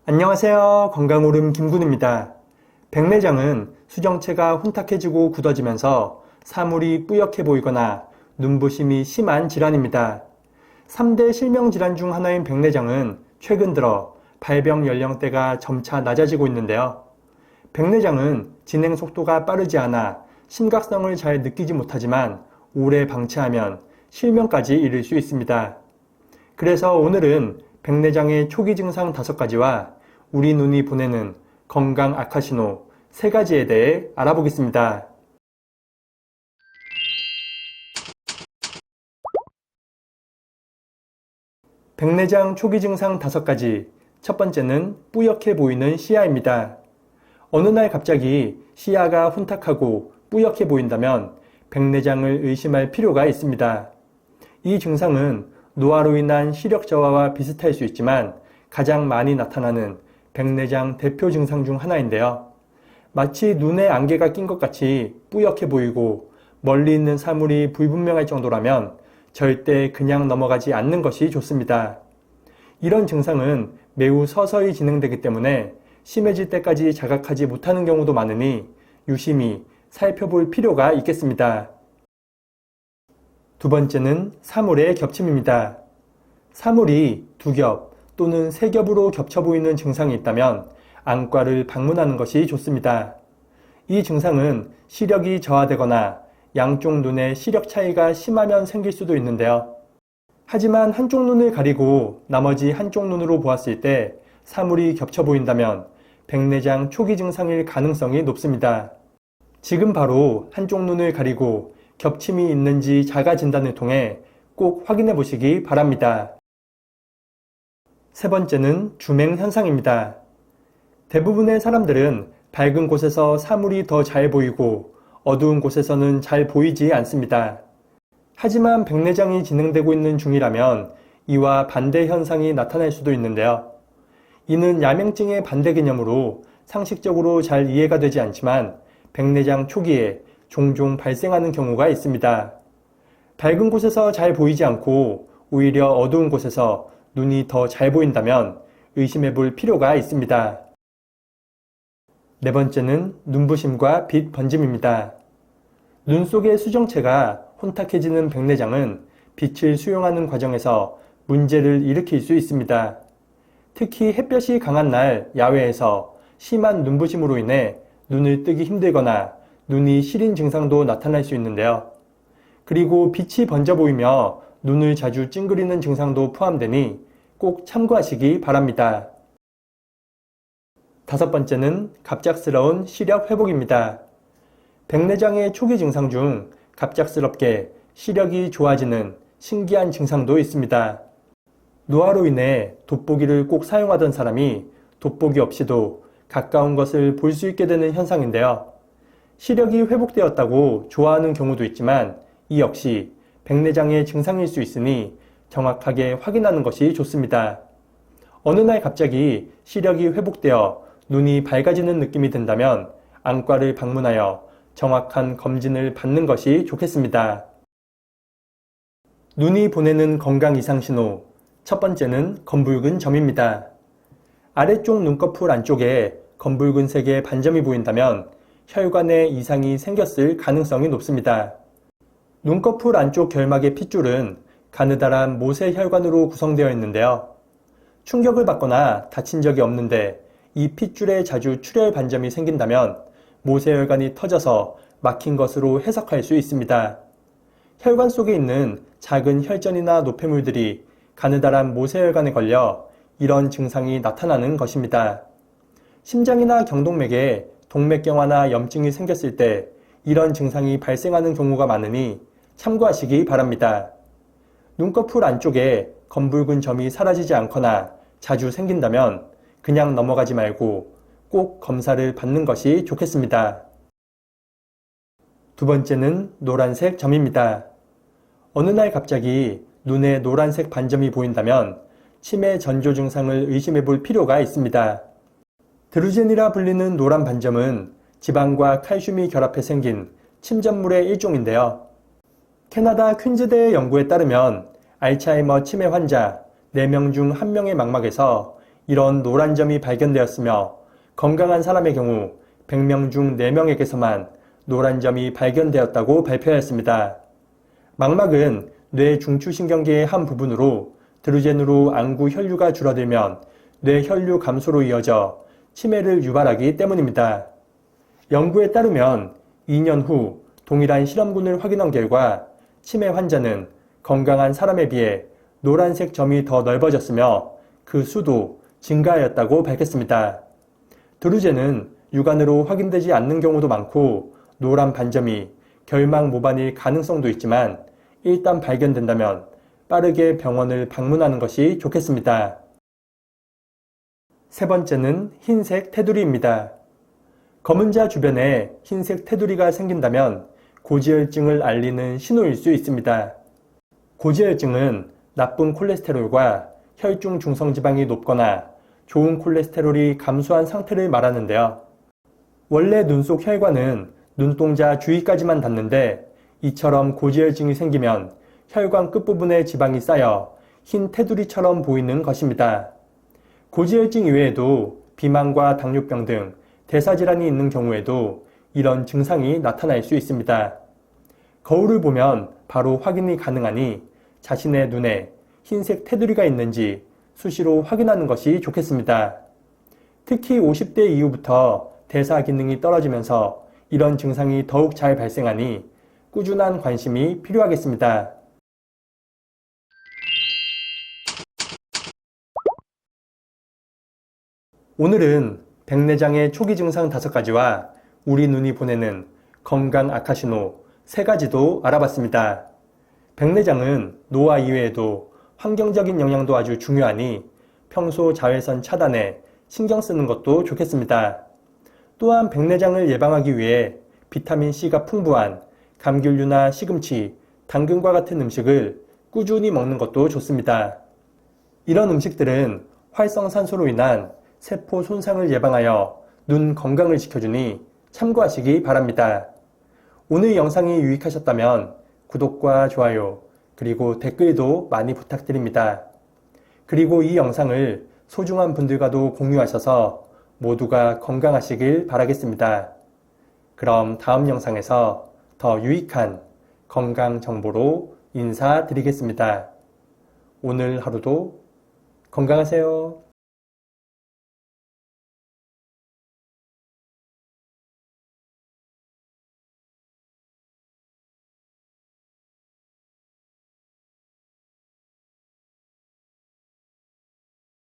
안녕하세요. 건강오름 김군입니다. 백내장은 수정체가 혼탁해지고 굳어지면서 사물이 뿌옇게 보이거나 눈부심이 심한 질환입니다. 3대 실명질환 중 하나인 백내장은 최근 들어 발병 연령대가 점차 낮아지고 있는데요. 백내장은 진행 속도가 빠르지 않아 심각성을 잘 느끼지 못하지만 오래 방치하면 실명까지 이를 수 있습니다. 그래서 오늘은 백내장의 초기 증상 5가지와 우리 눈이 보내는 건강 악화신호 3가지에 대해 알아보겠습니다. 백내장 초기 증상 5가지. 첫 번째는 뿌옇게 보이는 시야입니다. 어느 날 갑자기 시야가 혼탁하고 뿌옇게 보인다면 백내장을 의심할 필요가 있습니다. 이 증상은 노화로 인한 시력 저하와 비슷할 수 있지만 가장 많이 나타나는 백내장 대표 증상 중 하나인데요. 마치 눈에 안개가 낀 것 같이 뿌옇게 보이고 멀리 있는 사물이 불분명할 정도라면 절대 그냥 넘어가지 않는 것이 좋습니다. 이런 증상은 매우 서서히 진행되기 때문에 심해질 때까지 자각하지 못하는 경우도 많으니 유심히 살펴볼 필요가 있겠습니다. 두 번째는 사물의 겹침입니다. 사물이 2겹 또는 3겹으로 겹쳐 보이는 증상이 있다면 안과를 방문하는 것이 좋습니다. 이 증상은 시력이 저하되거나 양쪽 눈의 시력 차이가 심하면 생길 수도 있는데요. 하지만 한쪽 눈을 가리고 나머지 한쪽 눈으로 보았을 때 사물이 겹쳐 보인다면 백내장 초기 증상일 가능성이 높습니다. 지금 바로 한쪽 눈을 가리고 겹침이 있는지 자가 진단을 통해 꼭 확인해 보시기 바랍니다. 세 번째는 주맹 현상입니다. 대부분의 사람들은 밝은 곳에서 사물이 더 잘 보이고 어두운 곳에서는 잘 보이지 않습니다. 하지만 백내장이 진행되고 있는 중이라면 이와 반대 현상이 나타날 수도 있는데요. 이는 야맹증의 반대 개념으로 상식적으로 잘 이해가 되지 않지만 백내장 초기에 종종 발생하는 경우가 있습니다. 밝은 곳에서 잘 보이지 않고 오히려 어두운 곳에서 눈이 더 잘 보인다면 의심해 볼 필요가 있습니다. 네 번째는 눈부심과 빛 번짐입니다. 눈 속의 수정체가 혼탁해지는 백내장은 빛을 수용하는 과정에서 문제를 일으킬 수 있습니다. 특히 햇볕이 강한 날 야외에서 심한 눈부심으로 인해 눈을 뜨기 힘들거나 눈이 시린 증상도 나타날 수 있는데요. 그리고 빛이 번져 보이며 눈을 자주 찡그리는 증상도 포함되니 꼭 참고하시기 바랍니다. 5번째는 갑작스러운 시력 회복입니다. 백내장의 초기 증상 중 갑작스럽게 시력이 좋아지는 신기한 증상도 있습니다. 노화로 인해 돋보기를 꼭 사용하던 사람이 돋보기 없이도 가까운 것을 볼 수 있게 되는 현상인데요. 시력이 회복되었다고 좋아하는 경우도 있지만 이 역시 백내장의 증상일 수 있으니 정확하게 확인하는 것이 좋습니다. 어느 날 갑자기 시력이 회복되어 눈이 밝아지는 느낌이 든다면 안과를 방문하여 정확한 검진을 받는 것이 좋겠습니다. 눈이 보내는 건강 이상 신호. 첫 번째는 검붉은 점입니다. 아래쪽 눈꺼풀 안쪽에 검붉은색의 반점이 보인다면 혈관에 이상이 생겼을 가능성이 높습니다. 눈꺼풀 안쪽 결막의 핏줄은 가느다란 모세혈관으로 구성되어 있는데요. 충격을 받거나 다친 적이 없는데 이 핏줄에 자주 출혈 반점이 생긴다면 모세혈관이 터져서 막힌 것으로 해석할 수 있습니다. 혈관 속에 있는 작은 혈전이나 노폐물들이 가느다란 모세혈관에 걸려 이런 증상이 나타나는 것입니다. 심장이나 경동맥에 동맥경화나 염증이 생겼을 때 이런 증상이 발생하는 경우가 많으니 참고하시기 바랍니다. 눈꺼풀 안쪽에 검붉은 점이 사라지지 않거나 자주 생긴다면 그냥 넘어가지 말고 꼭 검사를 받는 것이 좋겠습니다. 두 번째는 노란색 점입니다. 어느 날 갑자기 눈에 노란색 반점이 보인다면 치매 전조 증상을 의심해 볼 필요가 있습니다. 드루젠이라 불리는 노란 반점은 지방과 칼슘이 결합해 생긴 침전물의 일종인데요. 캐나다 퀸즈대의 연구에 따르면 알츠하이머 치매 환자 4명 중 1명의 망막에서 이런 노란 점이 발견되었으며 건강한 사람의 경우 100명 중 4명에게서만 노란 점이 발견되었다고 발표하였습니다. 망막은 뇌 중추신경계의 한 부분으로 드루젠으로 안구 혈류가 줄어들면 뇌 혈류 감소로 이어져 치매를 유발하기 때문입니다. 연구에 따르면 2년 후 동일한 실험군을 확인한 결과 치매 환자는 건강한 사람에 비해 노란색 점이 더 넓어졌으며 그 수도 증가하였다고 밝혔습니다. 드루젠은 육안으로 확인되지 않는 경우도 많고 노란 반점이 결막 모반일 가능성도 있지만 일단 발견된다면 빠르게 병원을 방문하는 것이 좋겠습니다. 세 번째는 흰색 테두리입니다. 검은자 주변에 흰색 테두리가 생긴다면 고지혈증을 알리는 신호일 수 있습니다. 고지혈증은 나쁜 콜레스테롤과 혈중 중성지방이 높거나 좋은 콜레스테롤이 감소한 상태를 말하는데요. 원래 눈 속 혈관은 눈동자 주위까지만 닿는데 이처럼 고지혈증이 생기면 혈관 끝부분에 지방이 쌓여 흰 테두리처럼 보이는 것입니다. 고지혈증 이외에도 비만과 당뇨병 등 대사질환이 있는 경우에도 이런 증상이 나타날 수 있습니다. 거울을 보면 바로 확인이 가능하니 자신의 눈에 흰색 테두리가 있는지 수시로 확인하는 것이 좋겠습니다. 특히 50대 이후부터 대사 기능이 떨어지면서 이런 증상이 더욱 잘 발생하니 꾸준한 관심이 필요하겠습니다. 오늘은 백내장의 초기 증상 5가지와 우리 눈이 보내는 건강 악화신호 3가지도 알아봤습니다. 백내장은 노화 이외에도 환경적인 영향도 아주 중요하니 평소 자외선 차단에 신경 쓰는 것도 좋겠습니다. 또한 백내장을 예방하기 위해 비타민C가 풍부한 감귤류나 시금치, 당근과 같은 음식을 꾸준히 먹는 것도 좋습니다. 이런 음식들은 활성산소로 인한 세포 손상을 예방하여 눈 건강을 지켜주니 참고하시기 바랍니다. 오늘 영상이 유익하셨다면 구독과 좋아요, 그리고 댓글도 많이 부탁드립니다. 그리고 이 영상을 소중한 분들과도 공유하셔서 모두가 건강하시길 바라겠습니다. 그럼 다음 영상에서 더 유익한 건강 정보로 인사드리겠습니다. 오늘 하루도 건강하세요.